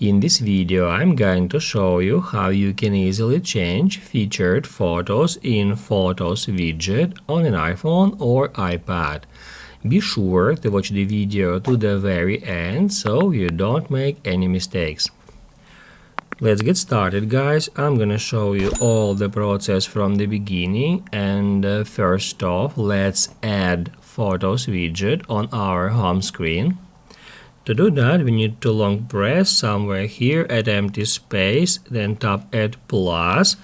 In this video, I'm going to show you how you can easily change featured photos in Photos widget on an iPhone or iPad. Be sure to watch the video to the very end so you don't make any mistakes. Let's get started, guys. I'm gonna show you all the process from the beginning, and first off, let's add Photos widget on our home screen. To do that, we need to long press somewhere here at empty space, then tap Add Plus,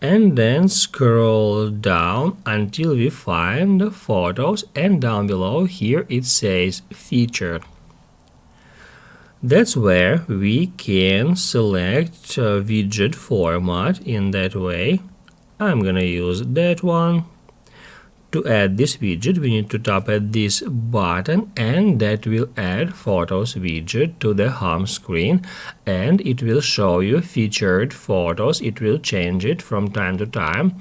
and then scroll down until we find the photos, and down below here it says Featured. That's where we can select widget format in that way. I'm gonna use that one. To add this widget, we need to tap at this button, and that will add Photos widget to the home screen, and it will show you featured photos. It will change it from time to time.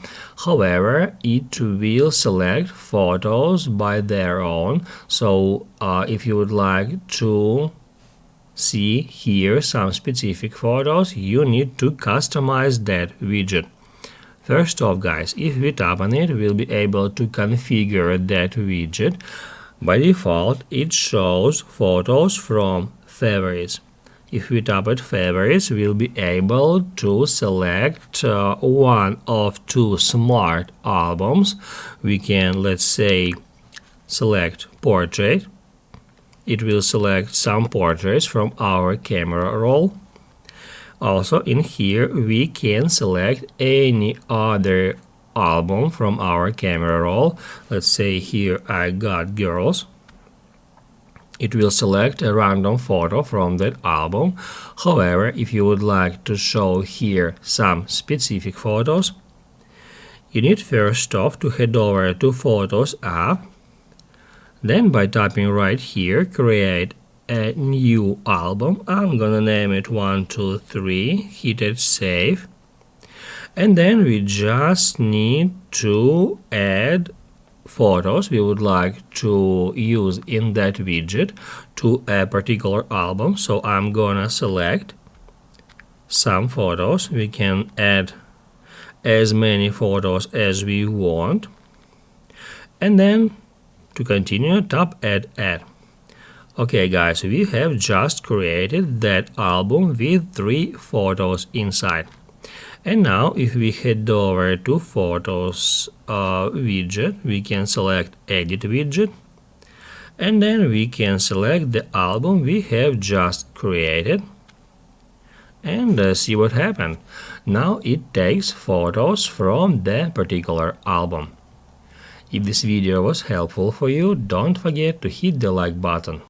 However, it will select photos by their own. So if you would like to see here some specific photos, you need to customize that widget. First off, guys, if we tap on it, we'll be able to configure that widget. By default, it shows photos from favorites. If we tap at favorites, we'll be able to select one of two smart albums. We can, let's say, select portrait. It will select some portraits from our camera roll. Also, in here, we can select any other album from our camera roll. Let's say here I got girls. It will select a random photo from that album. However, if you would like to show here some specific photos, you need first off to head over to Photos app. Then by tapping right here, create a new album. I'm gonna name it 1, 2, 3, hit it save, and then we just need to add photos we would like to use in that widget to a particular album. So I'm gonna select some photos. We can add as many photos as we want, and then to continue, tap Add. Okay, guys, we have just created that album with 3 photos inside. And now if we head over to Photos widget, we can select Edit widget, and then we can select the album we have just created, and see what happened. Now it takes photos from the particular album. If this video was helpful for you, don't forget to hit the like button.